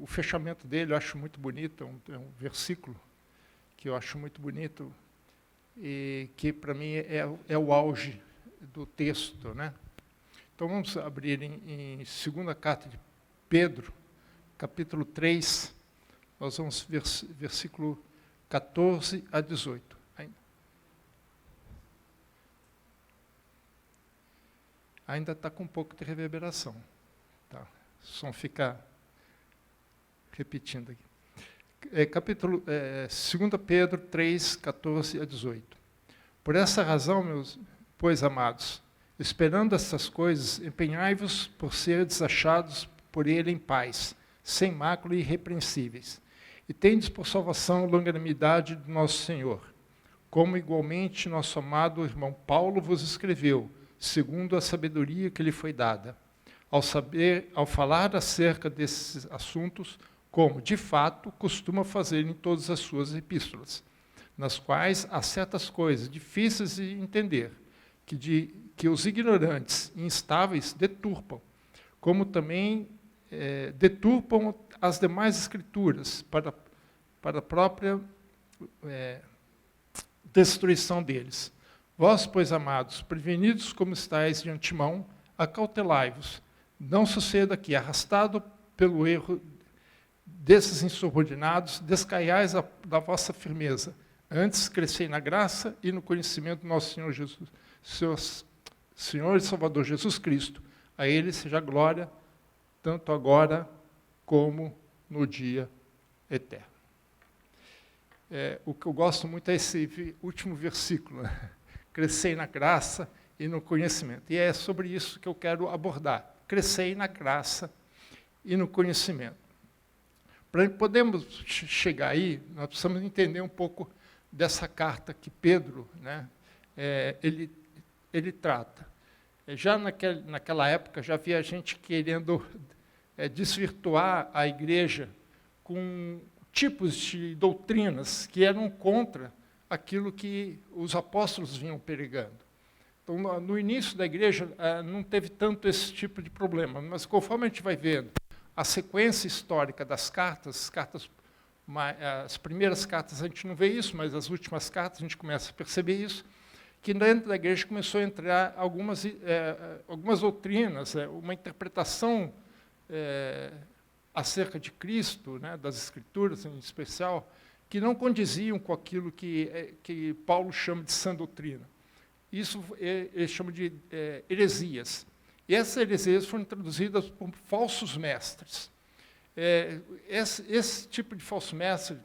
o fechamento dele eu acho muito bonito, é um versículo que eu acho muito bonito, e que para mim é o auge do texto, né? Então vamos abrir em segunda carta de Pedro, capítulo 3, nós vamos versículo 14 a 18. Ainda está com um pouco de reverberação. Tá? O som fica repetindo aqui. 2 Pedro 3, 14 a 18. Por essa razão, pois, amados, esperando essas coisas, empenhai-vos por seres achados por ele em paz, sem mácula e irrepreensíveis. E tendes por salvação a longanimidade do nosso Senhor, como igualmente nosso amado irmão Paulo vos escreveu, segundo a sabedoria que lhe foi dada, ao falar acerca desses assuntos, como, de fato, costuma fazer em todas as suas epístolas, nas quais há certas coisas difíceis de entender, que os ignorantes e instáveis deturpam, como também deturpam as demais escrituras para a própria destruição deles. Vós, pois, amados, prevenidos como estáis de antemão, acautelai-vos, não suceda que, arrastado pelo erro desses insubordinados, descaiais da vossa firmeza. Antes, crescei na graça e no conhecimento do nosso Senhor Jesus, Senhor e Salvador Jesus Cristo. A Ele seja a glória, tanto agora como no dia eterno. O que eu gosto muito é esse último versículo, né? Crescei na graça e no conhecimento. E é sobre isso que eu quero abordar. Crescei na graça e no conhecimento. Para podermos chegar aí, nós precisamos entender um pouco dessa carta que Pedro, né, ele trata. Já naquela época, já havia gente querendo desvirtuar a igreja com tipos de doutrinas que eram contra aquilo que os apóstolos vinham pregando. Então, no início da igreja, não teve tanto esse tipo de problema, mas conforme a gente vai vendo a sequência histórica das cartas, as primeiras cartas a gente não vê isso, mas as últimas cartas a gente começa a perceber isso, que dentro da igreja começou a entrar algumas doutrinas, uma interpretação acerca de Cristo, né, das Escrituras em especial, que não condiziam com aquilo que Paulo chama de sã doutrina. Isso ele chama de heresias. E essas heresias foram introduzidas por falsos mestres. Esse tipo de falso mestre,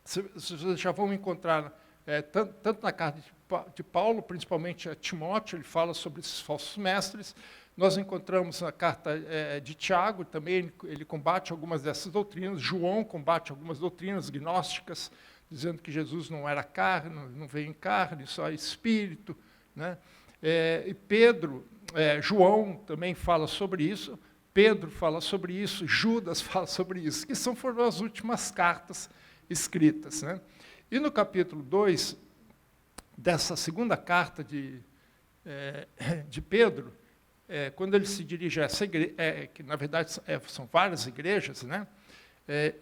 vocês já vão encontrar, tanto na carta de Paulo, principalmente a Timóteo, ele fala sobre esses falsos mestres. Nós encontramos na carta de Tiago, também ele combate algumas dessas doutrinas. João combate algumas doutrinas gnósticas, dizendo que Jesus não era carne, não veio em carne, só espírito, né? E Pedro, João também fala sobre isso, Pedro fala sobre isso, Judas fala sobre isso, que foram as últimas cartas escritas, né? E no capítulo 2, dessa segunda carta de Pedro, quando ele se dirige a essa igreja, que na verdade são várias igrejas, né?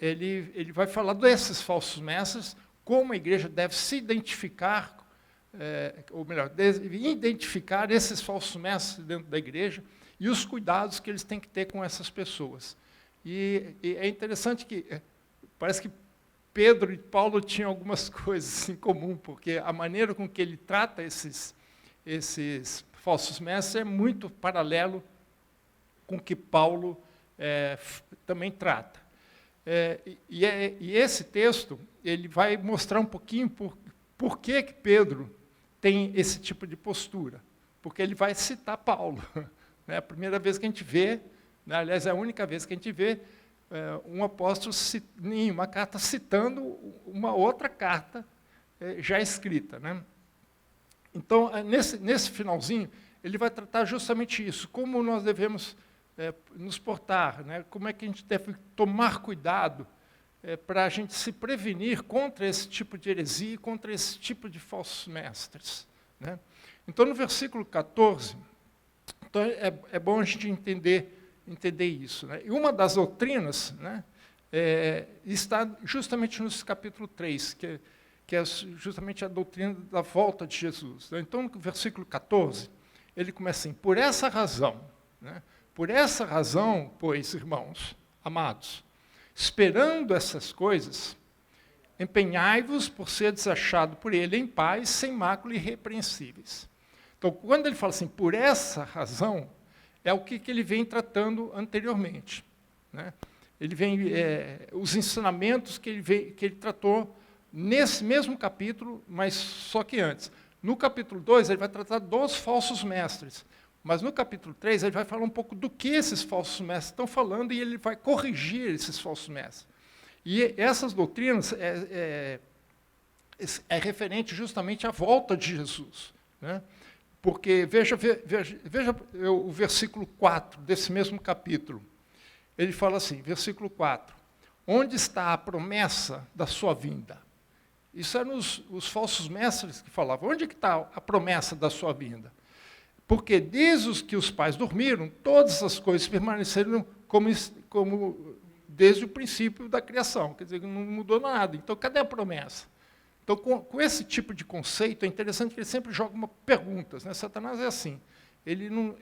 Ele vai falar desses falsos mestres, como a igreja deve se identificar, ou melhor, deve identificar esses falsos mestres dentro da igreja e os cuidados que eles têm que ter com essas pessoas. E é interessante que parece que Pedro e Paulo tinham algumas coisas em comum, porque a maneira com que ele trata esses falsos mestres é muito paralelo com o que Paulo também trata. E esse texto ele vai mostrar um pouquinho por que Pedro tem esse tipo de postura. Porque ele vai citar Paulo. Né? A primeira vez que a gente vê, né, aliás, é a única vez que a gente vê um apóstolo em uma carta citando uma outra carta já escrita. Né? Então, nesse finalzinho, ele vai tratar justamente isso, como nós devemos nos portar, né? Como é que a gente deve tomar cuidado para a gente se prevenir contra esse tipo de heresia, contra esse tipo de falsos mestres. Né? Então, no versículo 14, então é bom a gente entender isso. Né? E uma das doutrinas, né, está justamente no capítulo 3, que é justamente a doutrina da volta de Jesus. Então, no versículo 14, ele começa assim, por essa razão, né? Por essa razão, pois, irmãos, amados, esperando essas coisas, empenhai-vos por seres achados por ele em paz, sem mácula e irrepreensíveis. Então, quando ele fala assim, por essa razão, é o que ele vem tratando anteriormente, né? Ele vem, os ensinamentos que ele tratou nesse mesmo capítulo, mas só que antes. No capítulo 2, ele vai tratar dos falsos mestres, mas no capítulo 3, ele vai falar um pouco do que esses falsos mestres estão falando e ele vai corrigir esses falsos mestres. E essas doutrinas é referente justamente à volta de Jesus, né? Porque, veja o versículo 4 desse mesmo capítulo. Ele fala assim, versículo 4, onde está a promessa da sua vinda? Isso eram os falsos mestres que falavam, onde que está a promessa da sua vinda? Porque desde os que os pais dormiram, todas as coisas permaneceram como desde o princípio da criação, quer dizer, não mudou nada. Então, cadê a promessa? Então, com esse tipo de conceito, é interessante que ele sempre joga perguntas, né? Satanás é assim, ele não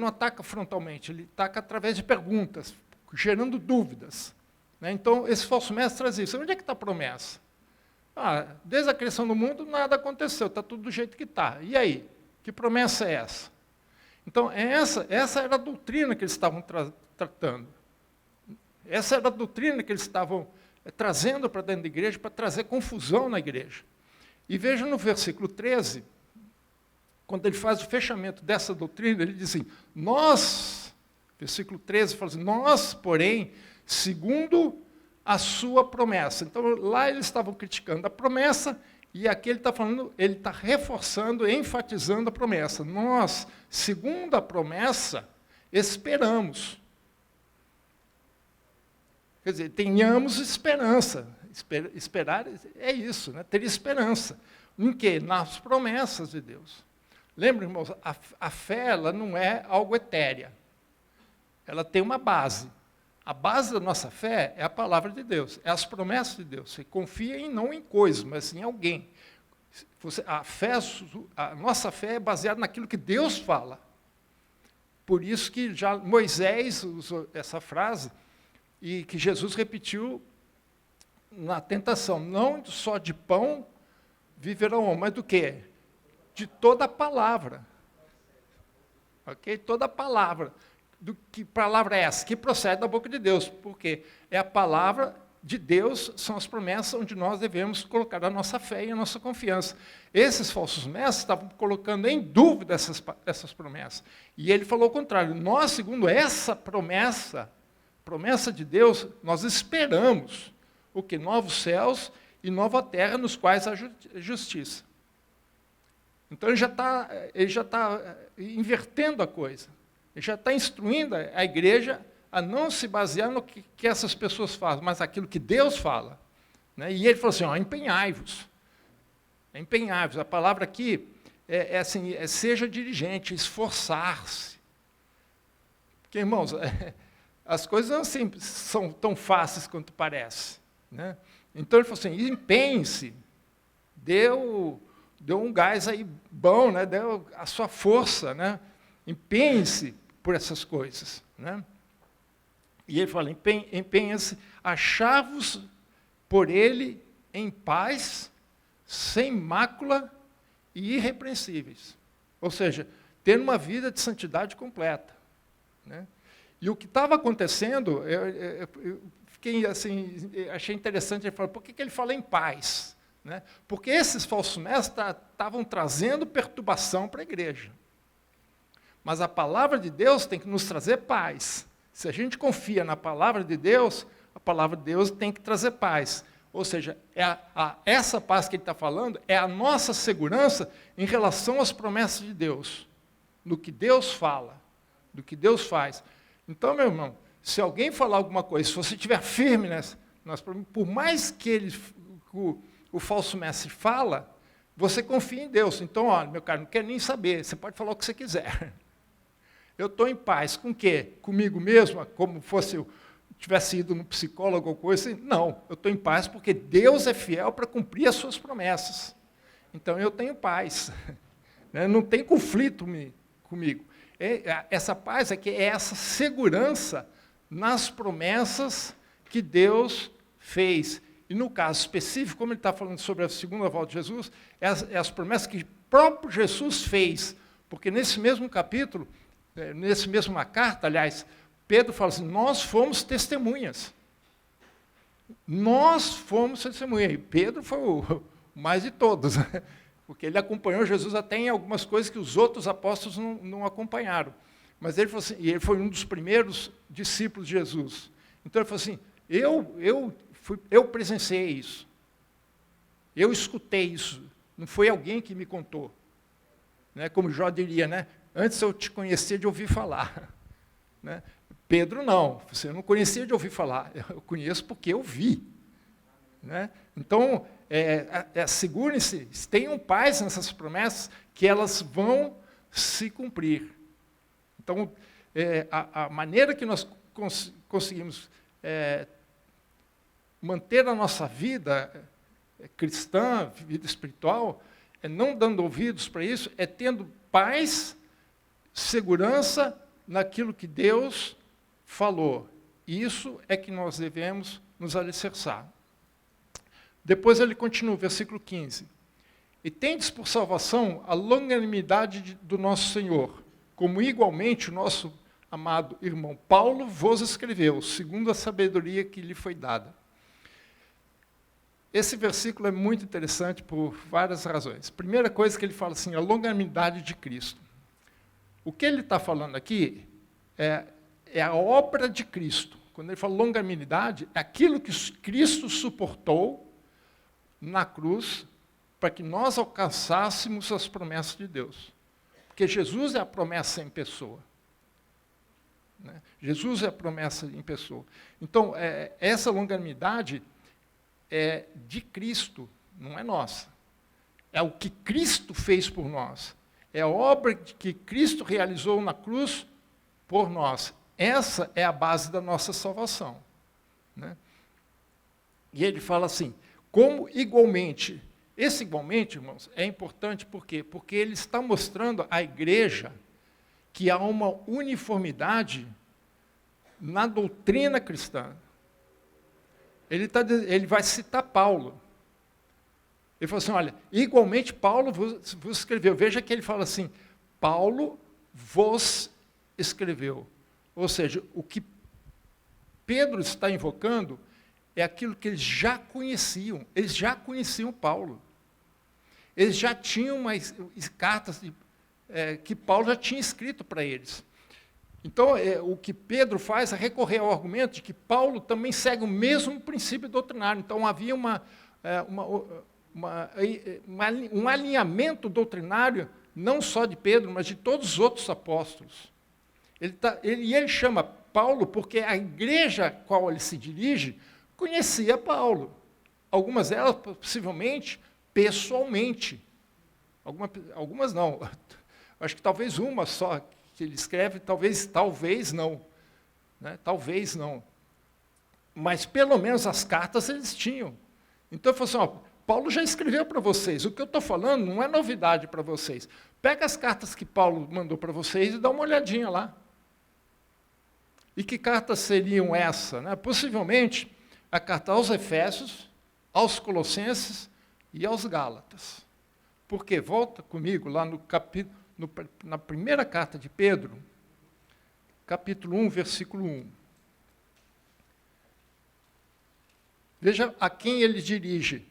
ataca frontalmente, ele ataca através de perguntas, gerando dúvidas, né? Então, esse falso mestre traz isso. Onde é que está a promessa? Desde a criação do mundo, nada aconteceu, está tudo do jeito que está. E aí? Que promessa é essa? Então, essa era a doutrina que eles estavam tratando. Essa era a doutrina que eles estavam trazendo para dentro da igreja, para trazer confusão na igreja. E veja no versículo 13, quando ele faz o fechamento dessa doutrina, ele diz assim, versículo 13, fala assim, nós, porém, segundo a sua promessa. Então, lá eles estavam criticando a promessa, e aqui ele está falando, ele está reforçando, enfatizando a promessa. Nós, segundo a promessa, esperamos. Quer dizer, tenhamos esperança. Esperar é isso, né? Ter esperança. Em quê? Nas promessas de Deus. Lembra, irmãos, a fé ela não é algo etérea. Ela tem uma base. A base da nossa fé é a palavra de Deus, é as promessas de Deus. Você confia não em coisas, mas em alguém. A nossa fé é baseada naquilo que Deus fala. Por isso que já Moisés usou essa frase, e que Jesus repetiu na tentação, não só de pão viverão, mas do quê? De toda a palavra. Ok? Toda a palavra. Que palavra é essa? Que procede da boca de Deus. Por quê? É a palavra de Deus, são as promessas onde nós devemos colocar a nossa fé e a nossa confiança. Esses falsos mestres estavam colocando em dúvida essas promessas. E ele falou o contrário. Nós, segundo essa promessa de Deus, nós esperamos o que? Novos céus e nova terra nos quais há justiça. Então ele já está invertendo a coisa. Ele já está instruindo a igreja a não se basear no que essas pessoas fazem, mas aquilo que Deus fala, né? E ele falou assim, empenhai-vos. Empenhai-vos. A palavra aqui é seja diligente, esforçar-se. Porque, irmãos, as coisas não sempre são tão fáceis quanto parece, né? Então ele falou assim, empenhe-se, deu um gás aí bom, né? Deu a sua força, né? Empenhe-se por essas coisas, né? E ele fala, empenhe-se, achai-vos por ele em paz, sem mácula e irrepreensíveis. Ou seja, ter uma vida de santidade completa, né? E o que estava acontecendo, eu fiquei assim, achei interessante, ele falou, por que ele fala em paz? Né? Porque esses falsos mestres estavam trazendo perturbação para a igreja. Mas a palavra de Deus tem que nos trazer paz. Se a gente confia na palavra de Deus, a palavra de Deus tem que trazer paz. Ou seja, essa paz que ele está falando é a nossa segurança em relação às promessas de Deus, do que Deus fala, do que Deus faz. Então, meu irmão, se alguém falar alguma coisa, se você estiver firme nessa, por mais que o falso mestre fala, você confia em Deus. Então, olha, meu caro, não quero nem saber, você pode falar o que você quiser. Eu estou em paz com o quê? Comigo mesmo, como fosse tivesse ido no psicólogo ou coisa assim. Não, eu estou em paz porque Deus é fiel para cumprir as suas promessas. Então, eu tenho paz. Não tem conflito comigo. Essa paz é essa segurança nas promessas que Deus fez. E no caso específico, como ele está falando sobre a segunda volta de Jesus, as promessas que o próprio Jesus fez. Porque nesse mesmo capítulo, nessa mesma carta, aliás, Pedro fala assim, nós fomos testemunhas. Nós fomos testemunhas. E Pedro foi o mais de todos, né? Porque ele acompanhou Jesus até em algumas coisas que os outros apóstolos não acompanharam. Mas ele falou assim, e ele foi um dos primeiros discípulos de Jesus. Então ele falou assim, eu presenciei isso. Eu escutei isso. Não foi alguém que me contou. Né? Como Jó diria, né? Antes eu te conhecia de ouvir falar. Né? Pedro não, você não conhecia de ouvir falar. Eu conheço porque eu vi. Né? Então, segurem-se, tenham paz nessas promessas, que elas vão se cumprir. Então, a maneira que nós conseguimos manter a nossa vida cristã, vida espiritual, não dando ouvidos para isso, tendo paz, segurança naquilo que Deus falou. Isso é que nós devemos nos alicerçar. Depois ele continua, versículo 15. E tendes por salvação a longanimidade do nosso Senhor, como igualmente o nosso amado irmão Paulo vos escreveu, segundo a sabedoria que lhe foi dada. Esse versículo é muito interessante por várias razões. Primeira coisa que ele fala assim, a longanimidade de Cristo. O que ele está falando aqui é a obra de Cristo. Quando ele fala longanimidade, é aquilo que Cristo suportou na cruz para que nós alcançássemos as promessas de Deus. Porque Jesus é a promessa em pessoa. Né? Jesus é a promessa em pessoa. Então, essa longanimidade é de Cristo, não é nossa. É o que Cristo fez por nós. É a obra que Cristo realizou na cruz por nós. Essa é a base da nossa salvação. Né? E ele fala assim, como igualmente. Esse igualmente, irmãos, é importante por quê? Porque ele está mostrando à igreja que há uma uniformidade na doutrina cristã. Ele vai citar Paulo. Ele falou assim, olha, igualmente Paulo vos escreveu. Veja que ele fala assim, Paulo vos escreveu. Ou seja, o que Pedro está invocando é aquilo que eles já conheciam. Eles já conheciam Paulo. Eles já tinham cartas que Paulo já tinha escrito para eles. Então, o que Pedro faz é recorrer ao argumento de que Paulo também segue o mesmo princípio doutrinário. Então, havia um alinhamento doutrinário, não só de Pedro, mas de todos os outros apóstolos. Ele chama Paulo porque a igreja a qual ele se dirige conhecia Paulo. Algumas delas, possivelmente, pessoalmente. Algumas não. Acho que talvez uma só que ele escreve, talvez não. Né? Talvez não. Mas, pelo menos, as cartas eles tinham. Então, ele falou assim, Paulo já escreveu para vocês. O que eu estou falando não é novidade para vocês. Pega as cartas que Paulo mandou para vocês e dá uma olhadinha lá. E que cartas seriam essa? Né? Possivelmente, a carta aos Efésios, aos Colossenses e aos Gálatas. Porque, volta comigo lá na primeira carta de Pedro, capítulo 1, versículo 1. Veja a quem ele dirige.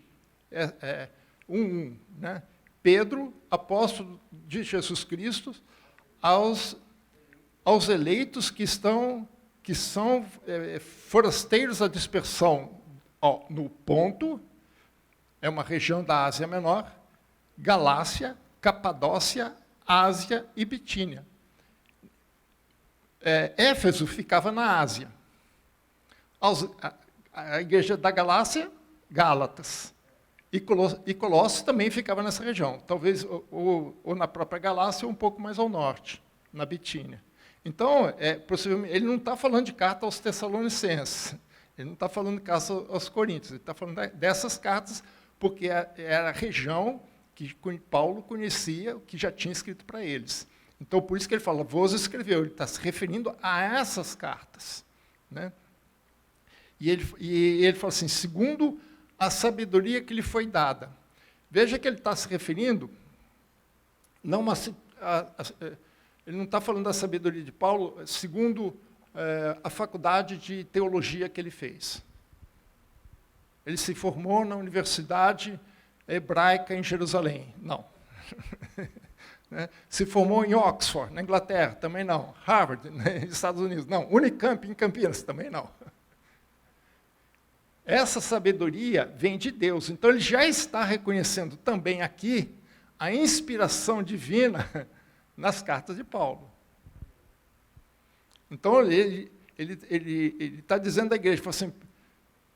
1:1, né? Pedro, apóstolo de Jesus Cristo, aos eleitos que são forasteiros da dispersão no Ponto, é uma região da Ásia Menor, Galácia, Capadócia, Ásia e Bitínia. Éfeso ficava na Ásia. A igreja da Galácia, Gálatas. E Colossos também ficava nessa região. Talvez ou na própria Galácia ou um pouco mais ao norte, na Bitínia. Então, possivelmente, ele não está falando de carta aos Tessalonicenses, ele não está falando de carta aos Coríntios, ele está falando dessas cartas, porque era a região que Paulo conhecia, que já tinha escrito para eles. Então, por isso que ele fala, vos escreveu, ele está se referindo a essas cartas. Né? E ele fala assim, segundo a sabedoria que lhe foi dada. Veja que ele está se referindo, ele não está falando da sabedoria de Paulo, segundo a faculdade de teologia que ele fez. Ele se formou na Universidade Hebraica em Jerusalém. Não. Se formou em Oxford, na Inglaterra, também não. Harvard, nos Estados Unidos, não. Unicamp, em Campinas, também não. Essa sabedoria vem de Deus. Então, ele já está reconhecendo também aqui a inspiração divina nas cartas de Paulo. Então, ele está dizendo à igreja, assim,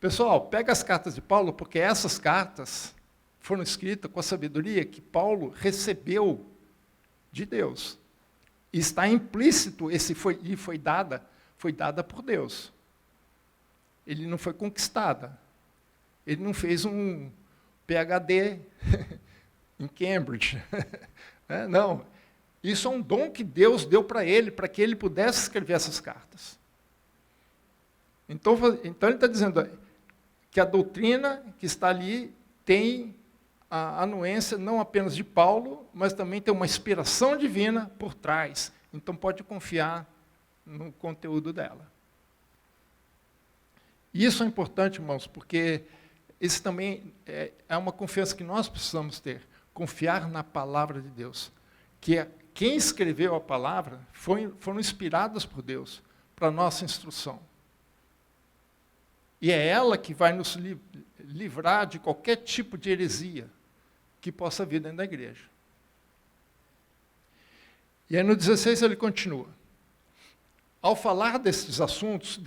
pessoal, pega as cartas de Paulo, porque essas cartas foram escritas com a sabedoria que Paulo recebeu de Deus. E está implícito, foi dada por Deus. Ele não foi conquistada. Ele não fez um PhD em Cambridge. Não. Isso é um dom que Deus deu para que ele pudesse escrever essas cartas. Então ele está dizendo que a doutrina que está ali tem a anuência não apenas de Paulo, mas também tem uma inspiração divina por trás. Então pode confiar no conteúdo dela. E isso é importante, irmãos, porque isso também é uma confiança que nós precisamos ter. Confiar na palavra de Deus. Que quem escreveu a palavra foram inspirados por Deus para a nossa instrução. E é ela que vai nos livrar de qualquer tipo de heresia que possa vir dentro da igreja. E aí no 16 ele continua. Ao falar desses assuntos,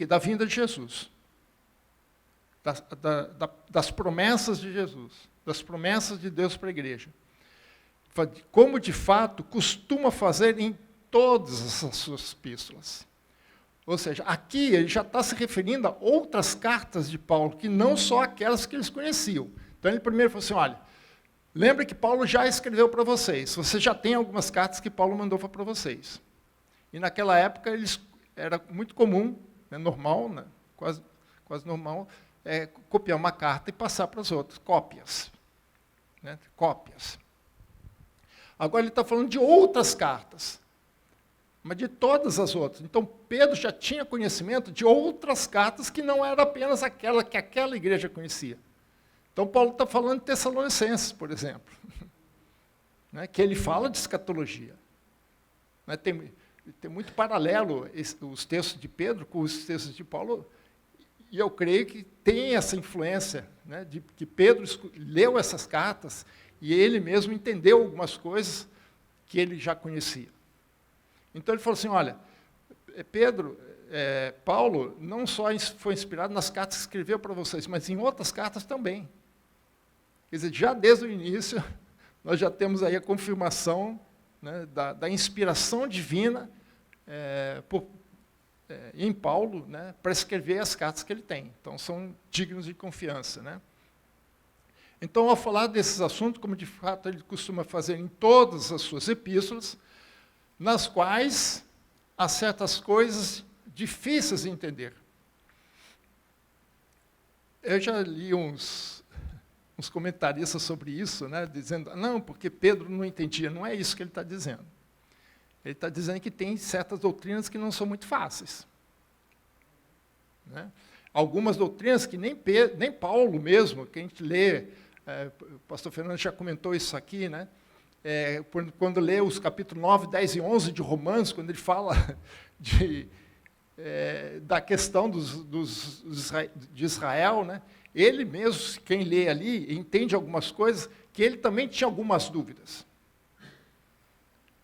da vinda de Jesus, das promessas de Jesus, das promessas de Deus para a igreja, como de fato costuma fazer em todas as suas epístolas. Ou seja, aqui ele já está se referindo a outras cartas de Paulo, que não só aquelas que eles conheciam. Então ele primeiro falou assim, olha, lembre que Paulo já escreveu para vocês, você já tem algumas cartas que Paulo mandou para vocês. E naquela época era muito comum, normal, quase normal, copiar uma carta e passar para os outros, cópias. Cópias. Agora ele está falando de outras cartas, mas de todas as outras. Então, Pedro já tinha conhecimento de outras cartas que não era apenas aquela que aquela igreja conhecia. Então, Paulo está falando de Tessalonicenses, por exemplo, que ele fala de escatologia. Tem muito paralelo os textos de Pedro com os textos de Paulo, e eu creio que tem essa influência, de que Pedro leu essas cartas e ele mesmo entendeu algumas coisas que ele já conhecia. Então ele falou assim, olha, Paulo não só foi inspirado nas cartas que escreveu para vocês, mas em outras cartas também. Quer dizer, já desde o início, nós já temos aí a confirmação da inspiração divina em Paulo, para escrever as cartas que ele tem. Então, são dignos de confiança. Então, ao falar desses assuntos, como de fato ele costuma fazer em todas as suas epístolas, nas quais há certas coisas difíceis de entender. Eu já li uns comentaristas sobre isso, dizendo, não, porque Pedro não entendia. Não é isso que ele está dizendo. Ele está dizendo que tem certas doutrinas que não são muito fáceis. Algumas doutrinas que nem Paulo mesmo, que a gente lê, o pastor Fernando já comentou isso aqui, quando lê os capítulos 9, 10 e 11 de Romanos, quando ele fala da questão de Israel, ele mesmo, quem lê ali, entende algumas coisas, que ele também tinha algumas dúvidas.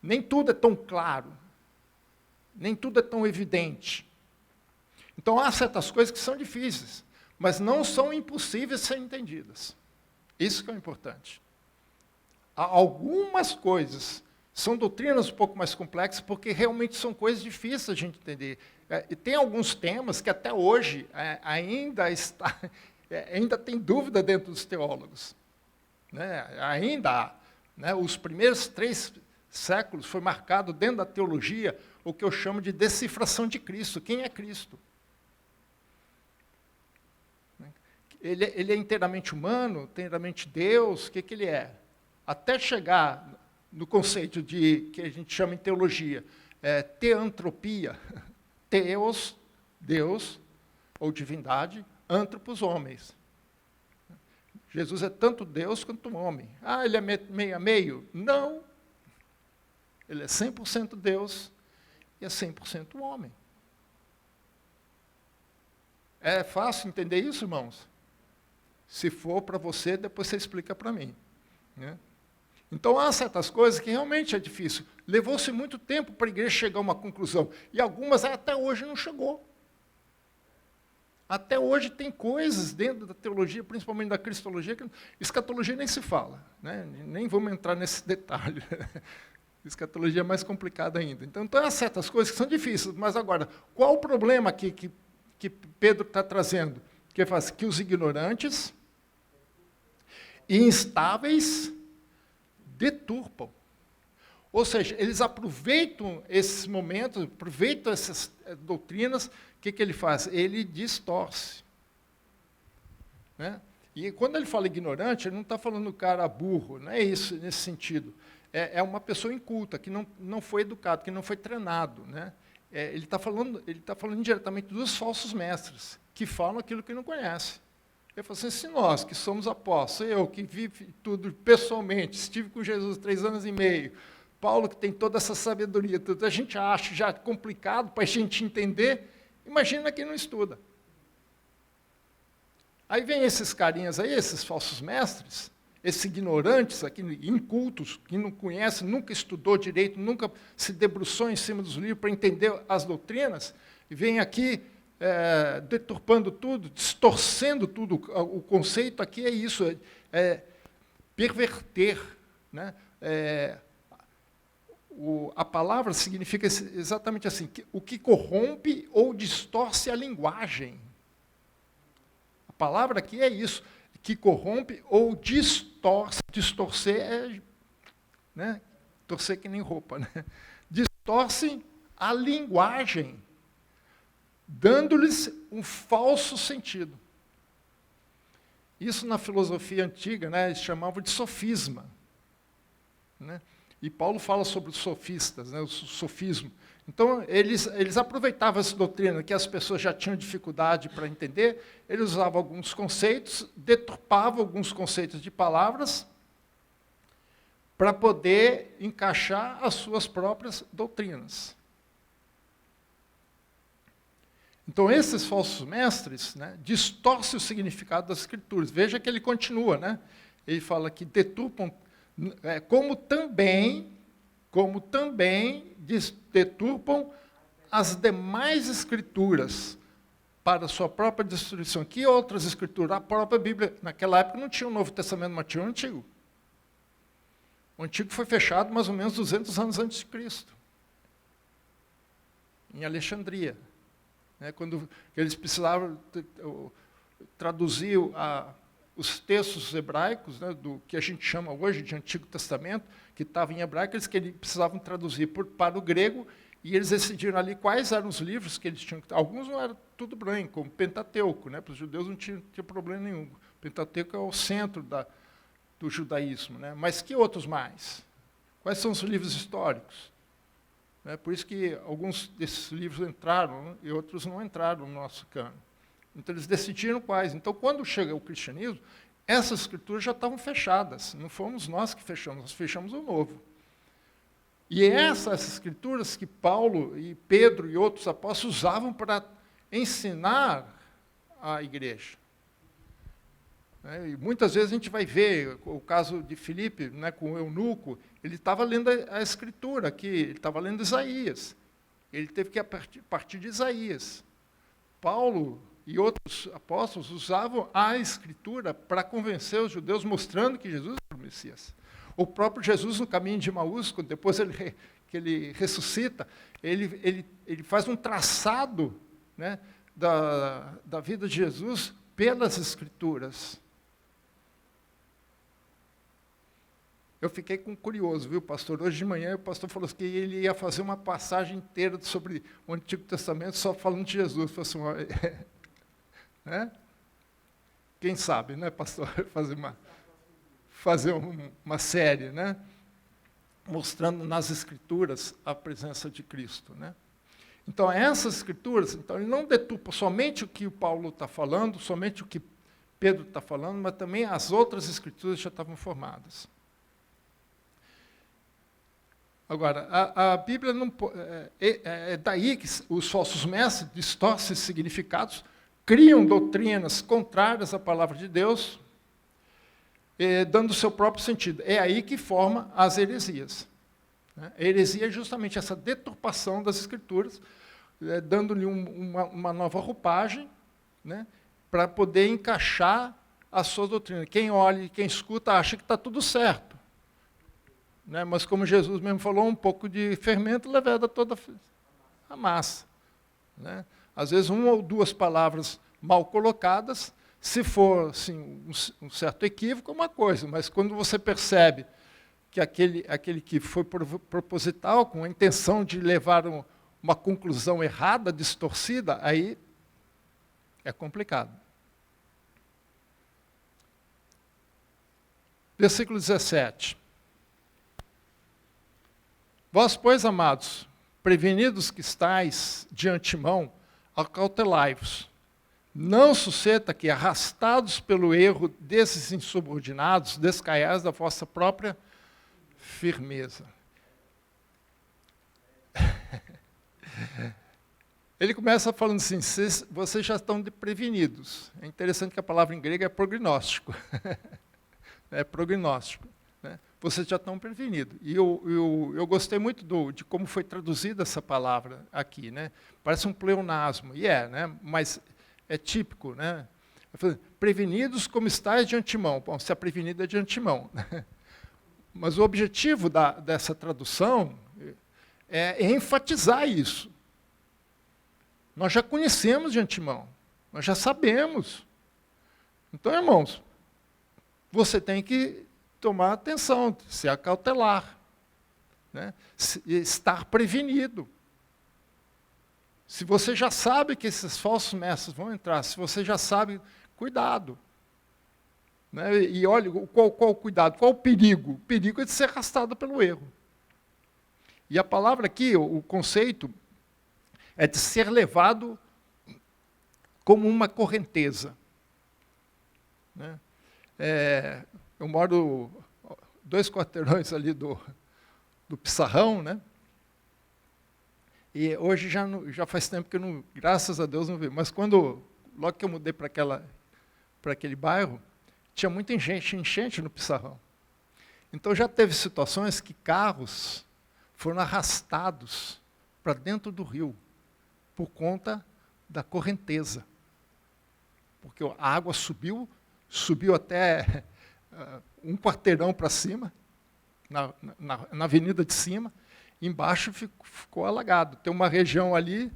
Nem tudo é tão claro, nem tudo é tão evidente. Então, há certas coisas que são difíceis, mas não são impossíveis de serem entendidas. Isso que é importante. Há algumas coisas São doutrinas um pouco mais complexas, porque realmente são coisas difíceis a gente entender. E tem alguns temas que até hoje ainda tem dúvida dentro dos teólogos. Né? Ainda há. Né? Os primeiros 3 séculos foi marcado dentro da teologia o que eu chamo de decifração de Cristo. Quem é Cristo? Ele é inteiramente humano, inteiramente Deus, o que ele é? Até chegar no conceito que a gente chama em teologia, teantropia, teos, Deus, ou divindade, antropos, homens. Jesus é tanto Deus quanto homem. Ele é meio a meio? Não. Ele é 100% Deus e é 100% homem. É fácil entender isso, irmãos? Se for para você, depois você explica para mim. Né? Então, há certas coisas que realmente é difícil. Levou-se muito tempo para a igreja chegar a uma conclusão. E algumas até hoje não chegou. Até hoje tem coisas dentro da teologia, principalmente da cristologia, que escatologia nem se fala. Né? Nem vamos entrar nesse detalhe. Escatologia é mais complicada ainda. Então, há certas coisas que são difíceis. Mas agora, qual o problema aqui que Pedro está trazendo? Que ele faz que os ignorantes e instáveis deturpam. Ou seja, eles aproveitam esses momentos, aproveitam essas doutrinas, o que ele faz? Ele distorce. Né? E quando ele fala ignorante, ele não está falando do cara burro, não é isso nesse sentido. É uma pessoa inculta, que não foi educado, que não foi treinado. Né? Ele está falando indiretamente dos falsos mestres, que falam aquilo que não conhece. Ele falou assim, se nós, que somos apóstolos, eu que vivo tudo pessoalmente, estive com Jesus 3 anos e meio, Paulo que tem toda essa sabedoria, tudo, a gente acha já complicado para a gente entender, imagina quem não estuda. Aí vem esses carinhas aí, esses falsos mestres, esses ignorantes, aqui, incultos, que não conhecem, nunca estudou direito, nunca se debruçou em cima dos livros para entender as doutrinas, e vem aqui deturpando tudo, distorcendo tudo. O conceito aqui é isso, perverter. Né? A palavra significa exatamente assim, o que corrompe ou distorce a linguagem. A palavra aqui é isso, que corrompe ou distorce. Distorcer né? Torcer que nem roupa. Né? Distorce a linguagem, dando-lhes um falso sentido. Isso na filosofia antiga, né, eles chamavam de sofisma. Né? E Paulo fala sobre os sofistas, né, o sofismo. Então, eles aproveitavam essa doutrina que as pessoas já tinham dificuldade para entender, eles usavam alguns conceitos, deturpavam alguns conceitos de palavras, para poder encaixar as suas próprias doutrinas. Então, esses falsos mestres, né, distorcem o significado das Escrituras. Veja que ele continua, né? Ele fala que deturpam, como também deturpam as demais Escrituras para a sua própria destruição. Que outras Escrituras? A própria Bíblia. Naquela época não tinha o Novo Testamento, mas tinha o Antigo. O Antigo foi fechado mais ou menos 200 anos antes de Cristo, em Alexandria. Quando eles precisavam traduzir os textos hebraicos, né, do que a gente chama hoje de Antigo Testamento, que estava em hebraico, eles precisavam traduzir para o grego, e eles decidiram ali quais eram os livros que eles tinham. Alguns não eram tudo branco, como Pentateuco, né, para os judeus não tinha problema nenhum. O Pentateuco é o centro do judaísmo. Né, mas que outros mais? Quais são os livros históricos? Por isso que alguns desses livros entraram e outros não entraram no nosso cano. Então, eles decidiram quais. Então, quando chega o cristianismo, essas escrituras já estavam fechadas. Não fomos nós que fechamos, nós fechamos o novo. E essas escrituras que Paulo e Pedro e outros apóstolos usavam para ensinar a igreja. E muitas vezes a gente vai ver o caso de Filipe, né, com o eunuco, ele estava lendo a Escritura aqui, ele estava lendo Isaías. Ele teve que partir de Isaías. Paulo e outros apóstolos usavam a Escritura para convencer os judeus, mostrando que Jesus era o Messias. O próprio Jesus, no caminho de Emaús, depois que ele ressuscita, ele faz um traçado, né, da vida de Jesus pelas Escrituras. Eu fiquei curioso, viu, pastor? Hoje de manhã o pastor falou que ele ia fazer uma passagem inteira sobre o Antigo Testamento só falando de Jesus. Falou assim, né? Quem sabe, né, pastor? Fazer uma série, né? Mostrando nas Escrituras a presença de Cristo, né? Então, essas Escrituras, então, ele não deturpa somente o que o Paulo está falando, somente o que Pedro está falando, mas também as outras Escrituras já estavam formadas. Agora, a Bíblia não é daí que os falsos mestres distorcem significados, criam doutrinas contrárias à palavra de Deus, dando o seu próprio sentido. É aí que forma as heresias. A heresia é justamente essa deturpação das Escrituras, dando-lhe uma nova roupagem, né, para poder encaixar a sua doutrina. Quem olha e quem escuta acha que está tudo certo. Né, mas como Jesus mesmo falou, um pouco de fermento leveda toda a massa. Né? Às vezes, uma ou duas palavras mal colocadas, se for assim, um certo equívoco, é uma coisa, mas quando você percebe que aquele que foi proposital, com a intenção de levar uma conclusão errada, distorcida, aí é complicado. Versículo 17. Vós, pois, amados, prevenidos que estáis de antemão, acautelai-vos. Não suceda que, arrastados pelo erro desses insubordinados, descaiais da vossa própria firmeza. Ele começa falando assim, vocês já estão prevenidos. É interessante que a palavra em grego é prognóstico. É prognóstico. Né? Vocês já estão prevenidos. E eu gostei muito de como foi traduzida essa palavra aqui. Né? Parece um pleonasmo, e né? Mas é típico. Né? Prevenidos como estáis de antemão. Bom, se é prevenido é de antemão. Mas o objetivo dessa tradução é enfatizar isso. Nós já conhecemos de antemão, nós já sabemos. Então, irmãos, você tem que tomar atenção, se acautelar, né? Estar prevenido. Se você já sabe que esses falsos mestres vão entrar, se você já sabe, cuidado. Né? E olha, qual o cuidado, qual o perigo? O perigo é de ser arrastado pelo erro. E a palavra aqui, o conceito, é de ser levado como uma correnteza. Né? Eu moro 2 quarteirões ali do Pissarrão, né? E hoje já faz tempo que eu não, graças a Deus, não vi. Mas logo que eu mudei para aquele bairro, tinha muita enchente no Pissarrão. Então já teve situações que carros foram arrastados para dentro do rio, por conta da correnteza. Porque a água subiu até 1 quarteirão para cima, na avenida de cima, embaixo ficou alagado. Tem uma região ali,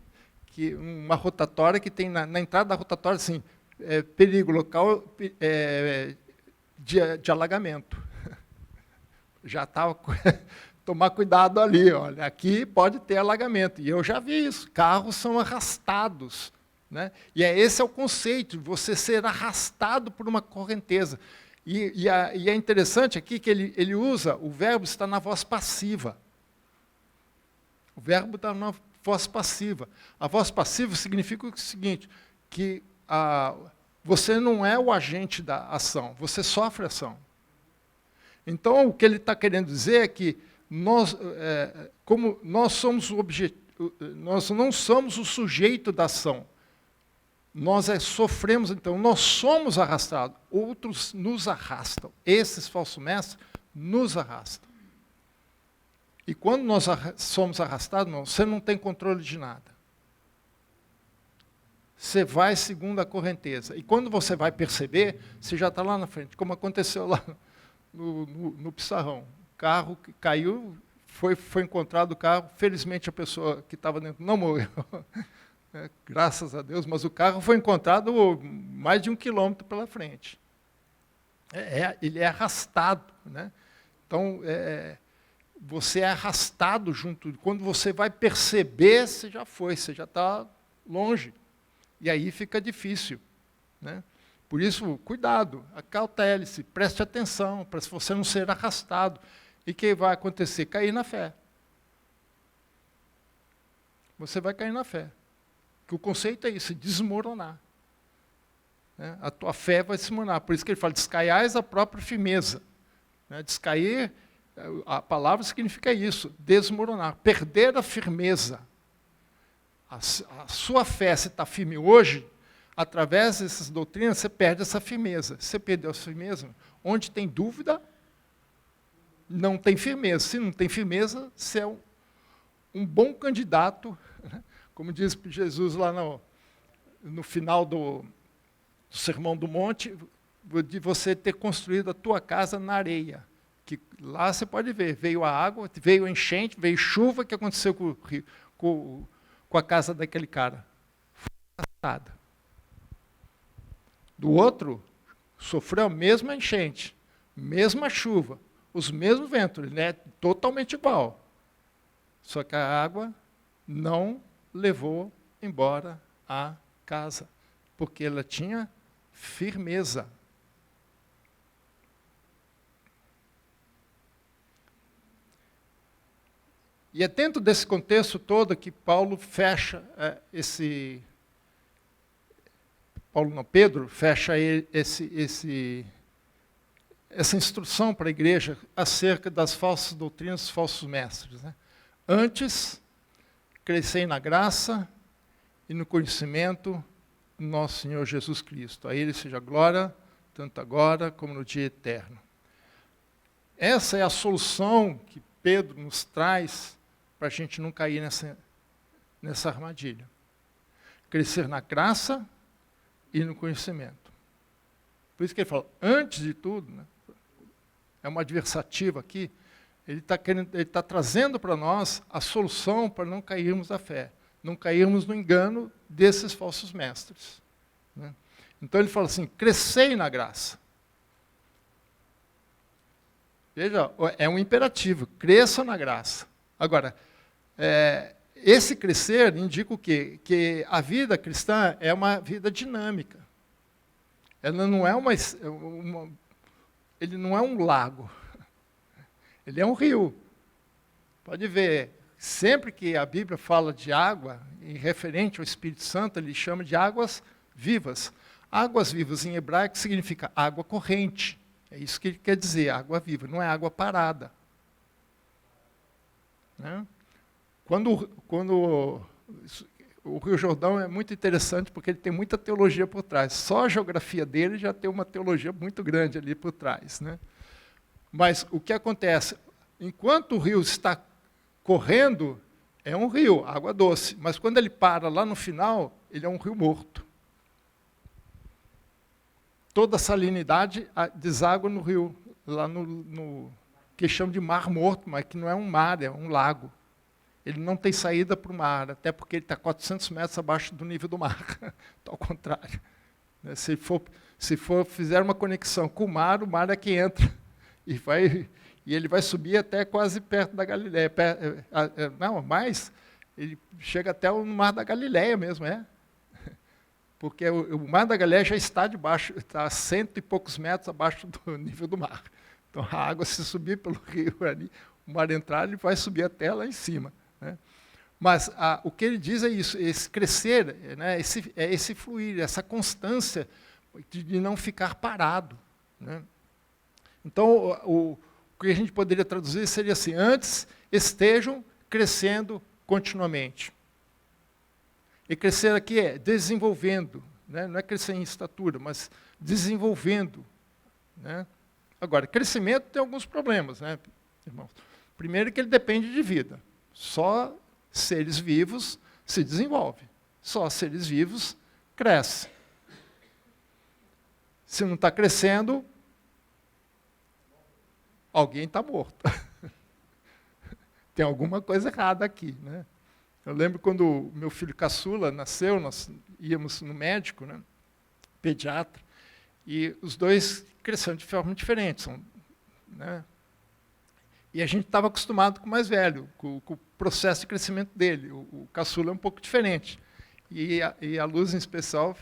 uma rotatória, que tem na entrada da rotatória, assim, perigo local de alagamento. Já estava... Tomar cuidado ali, olha, aqui pode ter alagamento. E eu já vi isso, carros são arrastados. Né? E esse é o conceito, de você ser arrastado por uma correnteza. E é interessante aqui que ele usa, o verbo está na voz passiva. O verbo está na voz passiva. A voz passiva significa o seguinte, que você não é o agente da ação, você sofre ação. Então, o que ele está querendo dizer é que como nós somos nós não somos o sujeito da ação. Nós sofremos, então, nós somos arrastados. Outros nos arrastam. Esses falsos mestres nos arrastam. E quando nós somos arrastados, irmão, você não tem controle de nada. Você vai segundo a correnteza. E quando você vai perceber, você já está lá na frente, como aconteceu lá no pissarrão. O carro que caiu, foi encontrado o carro, felizmente a pessoa que estava dentro não morreu, graças a Deus, mas o carro foi encontrado mais de 1 quilômetro pela frente. Ele é arrastado, né? Então, você é arrastado junto. Quando você vai perceber, você já foi, você já está longe. E aí fica difícil, né? Por isso, cuidado, acautele-se, preste atenção, para você não ser arrastado. E o que vai acontecer? Cair na fé. Você vai cair na fé. Que o conceito é isso, desmoronar. Né? A tua fé vai desmoronar. Por isso que ele fala, descaiais a própria firmeza. Né? Descair, a palavra significa isso, desmoronar, perder a firmeza. A sua fé, se está firme hoje, através dessas doutrinas, você perde essa firmeza. Você perdeu essa firmeza, onde tem dúvida, não tem firmeza. Se não tem firmeza, você é um bom candidato, né? Como diz Jesus lá no final do Sermão do Monte, de você ter construído a tua casa na areia. Que lá você pode ver, veio a água, veio a enchente, veio chuva, o que aconteceu com a casa daquele cara? Foi arrastada. Do outro, sofreu a mesma enchente, mesma chuva, os mesmos ventos, ele é totalmente igual. Só que a água não levou embora a casa, porque ela tinha firmeza. E é dentro desse contexto todo que Paulo fecha Pedro fecha essa instrução para a igreja acerca das falsas doutrinas, dos falsos mestres. Né? Antes, crescei na graça e no conhecimento do nosso Senhor Jesus Cristo. A Ele seja glória, tanto agora como no dia eterno. Essa é a solução que Pedro nos traz para a gente não cair nessa armadilha. Crescer na graça e no conhecimento. Por isso que ele fala, antes de tudo, né, é uma adversativa aqui, ele está trazendo para nós a solução para não cairmos da fé, não cairmos no engano desses falsos mestres. Né? Então ele fala assim, crescei na graça. Veja, é um imperativo, cresça na graça. Agora, esse crescer indica o quê? Que a vida cristã é uma vida dinâmica. Ela não é ele não é um lago. Ele é um rio. Pode ver, sempre que a Bíblia fala de água, em referente ao Espírito Santo, ele chama de águas vivas. Águas vivas em hebraico significa água corrente. É isso que ele quer dizer, água viva, não é água parada. Né? Quando o Rio Jordão é muito interessante porque ele tem muita teologia por trás. Só a geografia dele já tem uma teologia muito grande ali por trás. Né? Mas o que acontece? Enquanto o rio está correndo, é um rio, água doce. Mas quando ele para lá no final, ele é um rio morto. Toda a salinidade deságua no rio, lá no que chamam de mar morto, mas que não é um mar, é um lago. Ele não tem saída para o mar, até porque ele está 400 metros abaixo do nível do mar. Ao contrário. Se fizer uma conexão com o mar é que entra. E ele vai subir até quase perto da Galileia. Não, mais, ele chega até o mar da Galileia mesmo, Porque o mar da Galileia já está debaixo, está a 100 e poucos metros abaixo do nível do mar. Então, a água, se subir pelo rio ali, o mar entrar, ele vai subir até lá em cima. Né? Mas o que ele diz é isso, esse crescer, né, esse fluir, essa constância de não ficar parado. Né? Então, o que a gente poderia traduzir seria assim, antes estejam crescendo continuamente. E crescer aqui é desenvolvendo, né? Não é crescer em estatura, mas desenvolvendo. Né? Agora, crescimento tem alguns problemas, né, irmãos? Primeiro que ele depende de vida. Só seres vivos se desenvolvem. Só seres vivos crescem. Se não está crescendo, alguém está morto. Tem alguma coisa errada aqui, né? Eu lembro quando o meu filho caçula nasceu, nós íamos no médico, né, pediatra, e os dois cresceram de forma diferente. Né? E a gente estava acostumado com o mais velho, com o processo de crescimento dele. O caçula é um pouco diferente. E a Luz, em especial,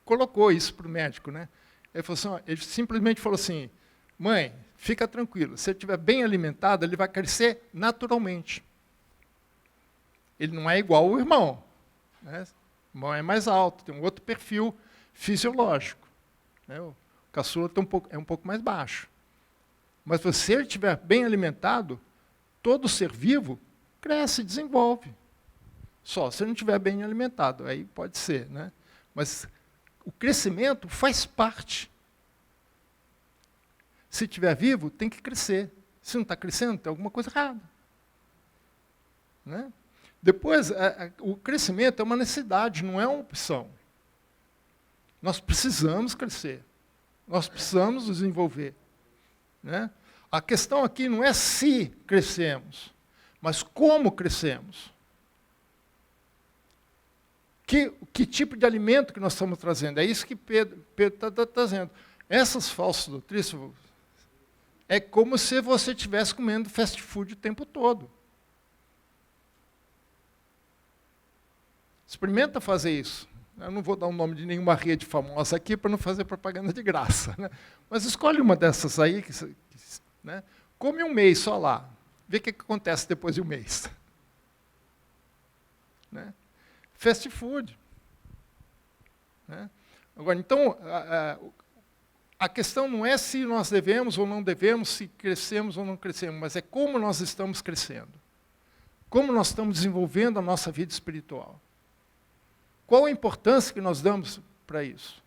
colocou isso para o médico. Né? Ele simplesmente falou assim, mãe, fica tranquilo, se ele estiver bem alimentado, ele vai crescer naturalmente. Ele não é igual ao irmão. Né? O irmão é mais alto, tem um outro perfil fisiológico. Né? O caçula é um pouco mais baixo. Mas se ele estiver bem alimentado, todo ser vivo cresce e desenvolve. Só se ele não estiver bem alimentado, aí pode ser. Né? Mas o crescimento faz parte. Se estiver vivo, tem que crescer. Se não está crescendo, tem alguma coisa errada. Né? Depois, o crescimento é uma necessidade, não é uma opção. Nós precisamos crescer. Nós precisamos nos desenvolver. Né? A questão aqui não é se crescemos, mas como crescemos. Que tipo de alimento que nós estamos trazendo? É isso que Pedro está trazendo. Essas falsas doutrinas é como se você estivesse comendo fast food o tempo todo. Experimenta fazer isso. Eu não vou dar o nome de nenhuma rede famosa aqui para não fazer propaganda de graça. Né? Mas escolhe uma dessas aí, né? Come um mês só lá. Vê o que acontece depois de um mês. Né? Fast food. Né? Agora, então, a questão não é se nós devemos ou não devemos, se crescemos ou não crescemos, mas é como nós estamos crescendo. Como nós estamos desenvolvendo a nossa vida espiritual. Qual a importância que nós damos para isso?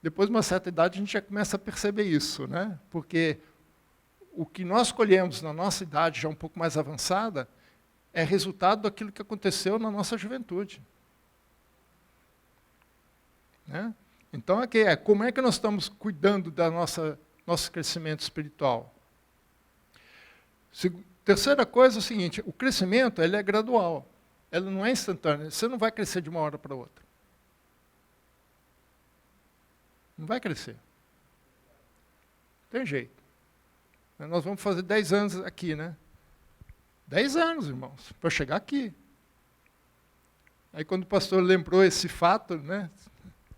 Depois de uma certa idade, a gente já começa a perceber isso, né? Porque o que nós colhemos na nossa idade, já um pouco mais avançada, é resultado daquilo que aconteceu na nossa juventude. Né? Então, aqui como é que nós estamos cuidando do nosso crescimento espiritual? Terceira coisa é o seguinte, o crescimento ele é gradual, ele não é instantâneo, você não vai crescer de uma hora para outra. Não vai crescer. Tem jeito. Nós vamos fazer 10 anos aqui, né? 10 anos, irmãos, para chegar aqui. Aí quando o pastor lembrou esse fato, né,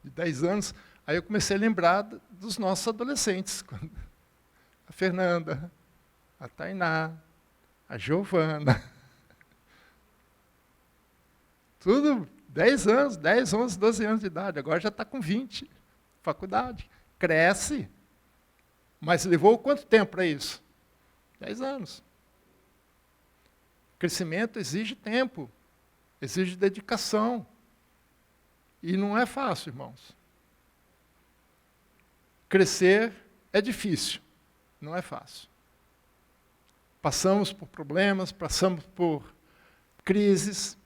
de 10 anos, aí eu comecei a lembrar dos nossos adolescentes. A Fernanda, a Tainá, a Giovana. Tudo 10 anos, 10, 11, 12 anos de idade. Agora já está com 20. Faculdade. Cresce. Mas levou quanto tempo para isso? 10 anos. Crescimento exige tempo. Exige dedicação. E não é fácil, irmãos. Crescer é difícil. Não é fácil. Passamos por problemas, passamos por crises,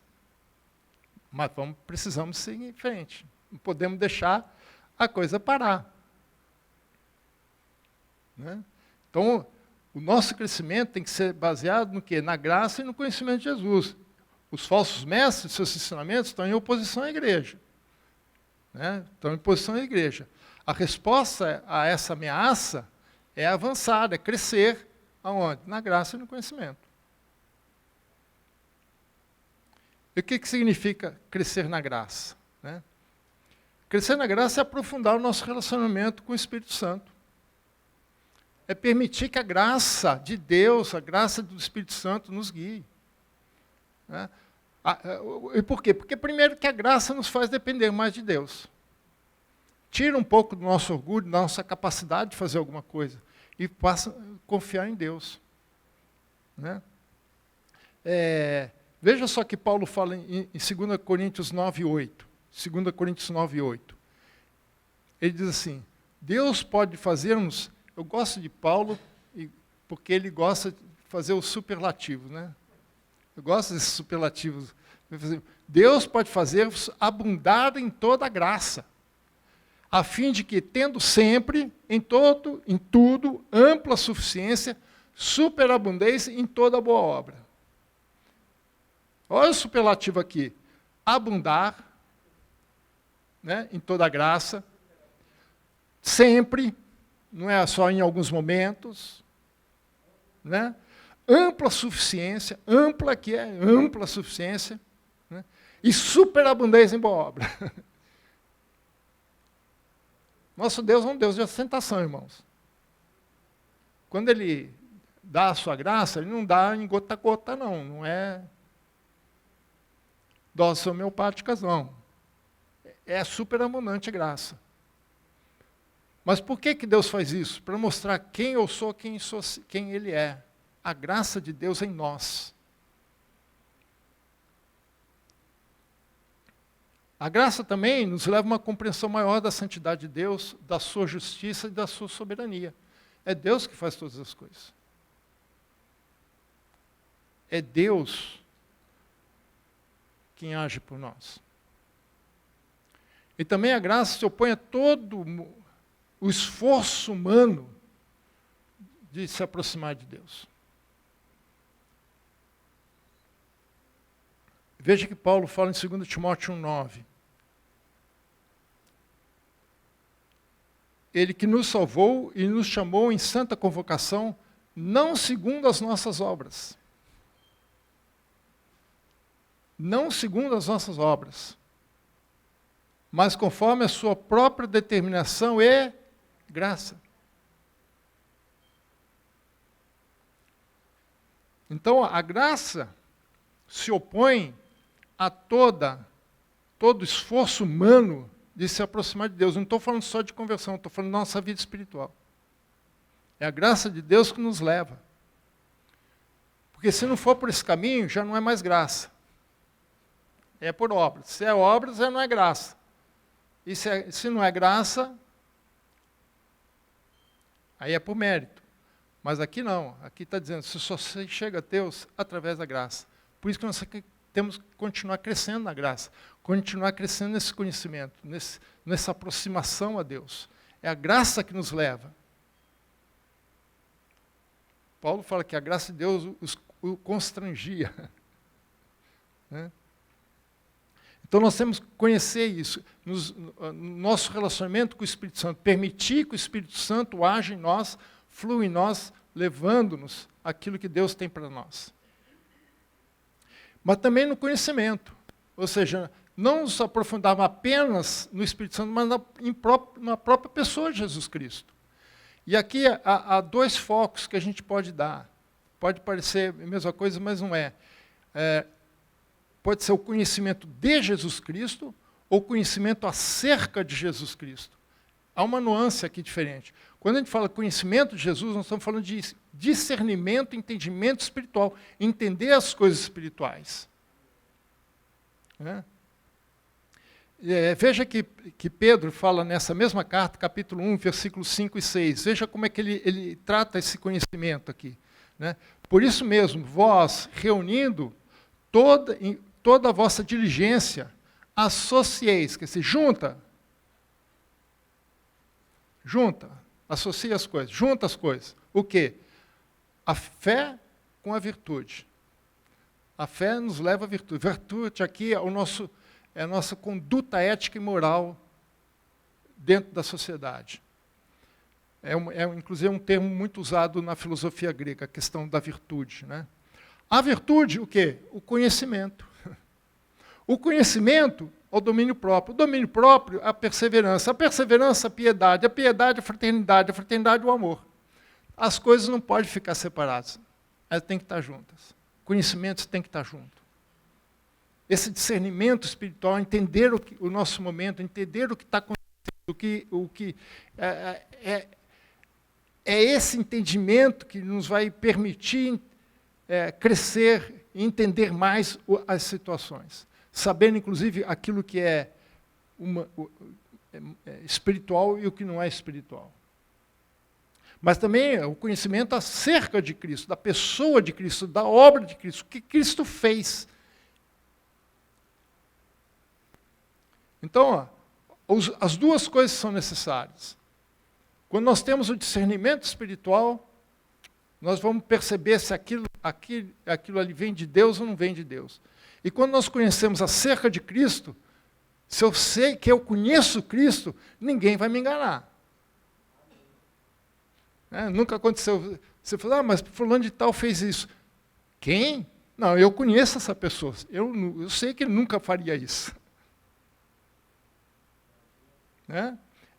mas precisamos seguir em frente. Não podemos deixar a coisa parar. Né? Então, o nosso crescimento tem que ser baseado no quê? Na graça e no conhecimento de Jesus. Os falsos mestres, seus ensinamentos, estão em oposição à igreja. Né? Estão em oposição à igreja. A resposta a essa ameaça é avançar, é crescer. Aonde? Na graça e no conhecimento. E o que significa crescer na graça? Né? Crescer na graça é aprofundar o nosso relacionamento com o Espírito Santo. É permitir que a graça de Deus, a graça do Espírito Santo nos guie. Né? E por quê? Porque primeiro que a graça nos faz depender mais de Deus. Tira um pouco do nosso orgulho, da nossa capacidade de fazer alguma coisa. E passa a confiar em Deus. Né? Veja só que Paulo fala em 2 Coríntios 9:8. 2 Coríntios 9:8. Ele diz assim, Deus pode fazer-nos... Eu gosto de Paulo, porque ele gosta de fazer os superlativos. Né? Eu gosto desses superlativos. Deus pode fazer-vos abundar em toda a graça, a fim de que, tendo sempre, em tudo, ampla suficiência, superabundância em toda boa obra. Olha o superlativo aqui. Abundar, né, em toda graça, sempre, não é só em alguns momentos, né? Ampla suficiência, ampla que é ampla suficiência, né? E superabundância em boa obra. Nosso Deus é um Deus de ostentação, irmãos. Quando Ele dá a sua graça, Ele não dá em gota a gota, não é doses homeopáticas, não. É superabundante graça. Mas por que Deus faz isso? Para mostrar quem eu sou, quem Ele é. A graça de Deus em nós. A graça também nos leva a uma compreensão maior da santidade de Deus, da sua justiça e da sua soberania. É Deus que faz todas as coisas. É Deus quem age por nós. E também a graça se opõe a todo o esforço humano de se aproximar de Deus. Veja que Paulo fala em 2 Timóteo 1,9. Ele que nos salvou e nos chamou em santa convocação, não segundo as nossas obras. Não segundo as nossas obras, mas conforme a sua própria determinação e graça. Então, a graça se opõe a todo esforço humano de se aproximar de Deus. Não estou falando só de conversão, estou falando da nossa vida espiritual. É a graça de Deus que nos leva. Porque se não for por esse caminho, já não é mais graça. É por obras. Se é obras, já não é graça. E se não é graça, aí é por mérito. Mas aqui não. Aqui está dizendo, se só se chega a Deus através da graça. Por isso que nós temos que continuar crescendo na graça. Continuar crescendo nesse conhecimento, nessa aproximação a Deus. É a graça que nos leva. Paulo fala que a graça de Deus o constrangia. Né? Então nós temos que conhecer isso, no nosso relacionamento com o Espírito Santo, permitir que o Espírito Santo age em nós, flua em nós, levando-nos aquilo que Deus tem para nós. Mas também no conhecimento, ou seja, não nos aprofundarmos apenas no Espírito Santo, mas na própria pessoa de Jesus Cristo. E aqui há dois focos que a gente pode dar. Pode parecer a mesma coisa, mas não é. Pode ser o conhecimento de Jesus Cristo ou conhecimento acerca de Jesus Cristo. Há uma nuance aqui diferente. Quando a gente fala conhecimento de Jesus, nós estamos falando de discernimento, entendimento espiritual, entender as coisas espirituais. Né? Veja que Pedro fala nessa mesma carta, capítulo 1, versículos 5 e 6. Veja como é que ele trata esse conhecimento aqui. Né? Por isso mesmo, vós, reunindo toda a vossa diligência, associeis, quer dizer, junta, associa as coisas, junta as coisas. O quê? A fé com a virtude. A fé nos leva à virtude. Virtude aqui é a nossa conduta ética e moral dentro da sociedade. Inclusive, um termo muito usado na filosofia grega, a questão da virtude. Né? A virtude, o quê? O conhecimento. O conhecimento, o domínio próprio. O domínio próprio, a perseverança. A perseverança, a piedade. A piedade, a fraternidade, o amor. As coisas não podem ficar separadas. Elas têm que estar juntas. Conhecimentos têm que estar juntos. Esse discernimento espiritual, entender o nosso momento, entender o que está acontecendo, é esse entendimento que nos vai permitir crescer e entender mais as situações. Sabendo, inclusive, aquilo que é espiritual e o que não é espiritual. Mas também o conhecimento acerca de Cristo, da pessoa de Cristo, da obra de Cristo, o que Cristo fez. Então, As duas coisas são necessárias. Quando nós temos o discernimento espiritual, nós vamos perceber se aquilo ali vem de Deus ou não vem de Deus. E quando nós conhecemos acerca de Cristo, se eu sei que eu conheço Cristo, ninguém vai me enganar. Nunca aconteceu. Você fala, mas fulano de tal fez isso. Quem? Não, eu conheço essa pessoa. Eu sei que ele nunca faria isso.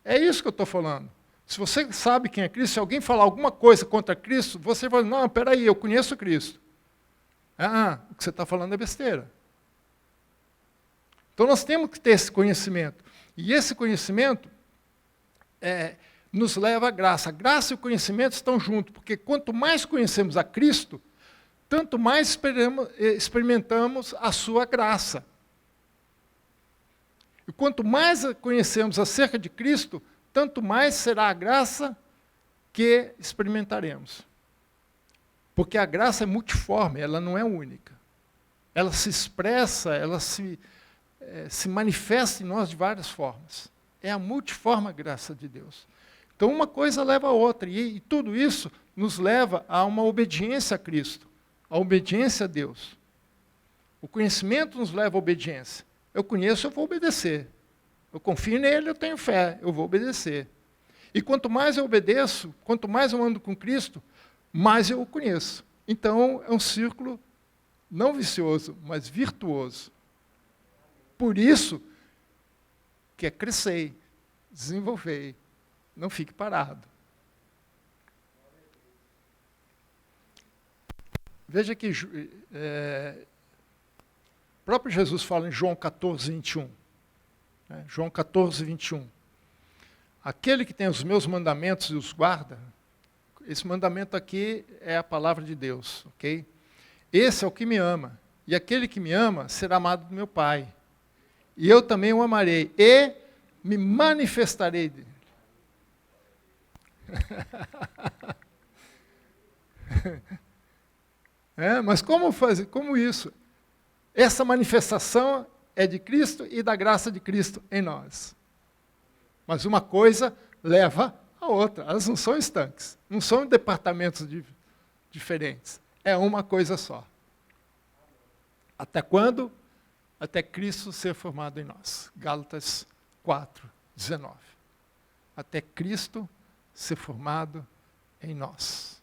É isso que eu estou falando. Se você sabe quem é Cristo, se alguém falar alguma coisa contra Cristo, você vai falar, não, peraí, eu conheço Cristo. O que você está falando é besteira. Então nós temos que ter esse conhecimento. E esse conhecimento nos leva à graça. A graça e o conhecimento estão juntos, porque quanto mais conhecemos a Cristo, tanto mais experimentamos a sua graça. E quanto mais conhecemos acerca de Cristo, tanto mais será a graça que experimentaremos. Porque a graça é multiforme, ela não é única. Ela se expressa, ela se manifesta em nós de várias formas. É a multiforme graça de Deus. Então uma coisa leva a outra, e tudo isso nos leva a uma obediência a Cristo, a obediência a Deus. O conhecimento nos leva à obediência. Eu conheço, eu vou obedecer. Eu confio nele, eu tenho fé, eu vou obedecer. E quanto mais eu obedeço, quanto mais eu ando com Cristo, mais eu o conheço. Então, é um círculo não vicioso, mas virtuoso. Por isso, que é crescer, desenvolver, não fique parado. Veja que o próprio Jesus fala em João 14, 21. João 14, 21. Aquele que tem os meus mandamentos e os guarda, esse mandamento aqui é a palavra de Deus, ok? Esse é o que me ama, e aquele que me ama será amado do meu Pai. E eu também o amarei, e me manifestarei dele. Mas como fazer? Como isso? Essa manifestação é de Cristo e da graça de Cristo em nós. Mas uma coisa leva a outra. Elas não são estanques. Não são departamentos diferentes. É uma coisa só. Até quando? Até Cristo ser formado em nós. Gálatas 4, 19. Até Cristo ser formado em nós.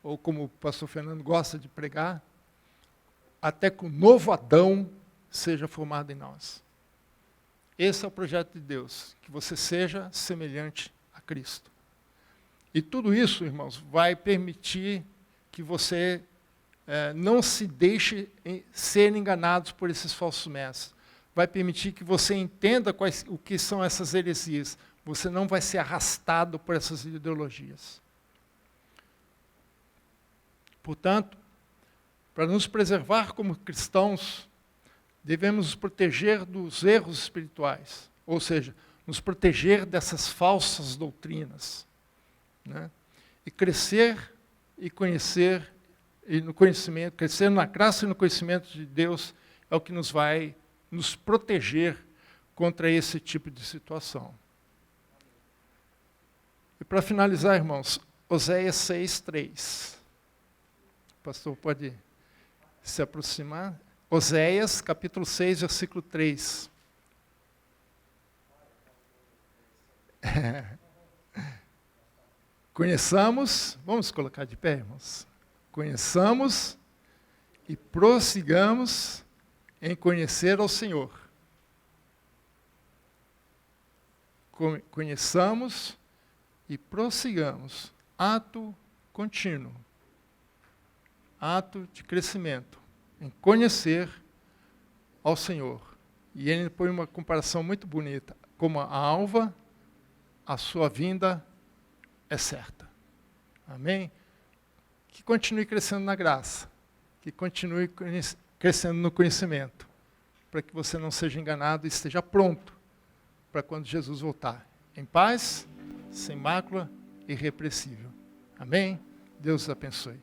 Ou como o pastor Fernando gosta de pregar, até que o novo Adão seja formado em nós. Esse é o projeto de Deus, que você seja semelhante a Cristo. E tudo isso, irmãos, vai permitir que você não se deixe ser enganado por esses falsos mestres. Vai permitir que você entenda o que são essas heresias. Você não vai ser arrastado por essas ideologias. Portanto, para nos preservar como cristãos, devemos nos proteger dos erros espirituais, ou seja, nos proteger dessas falsas doutrinas, e crescer e conhecer, e no conhecimento, crescer na graça e no conhecimento de Deus é o que nos vai nos proteger contra esse tipo de situação. E para finalizar, irmãos, Oséias 6:3. O pastor pode se aproximar. Oséias, capítulo 6, versículo 3. Conheçamos, vamos colocar de pé, irmãos. Conheçamos e prossigamos em conhecer ao Senhor. Conheçamos e prossigamos. Ato contínuo. Ato de crescimento. Em conhecer ao Senhor. E ele põe uma comparação muito bonita. Como a alva, a sua vinda é certa. Amém? Que continue crescendo na graça. Que continue crescendo no conhecimento. Para que você não seja enganado e esteja pronto para quando Jesus voltar. Em paz, sem mácula, irrepreensível. Amém? Deus os abençoe.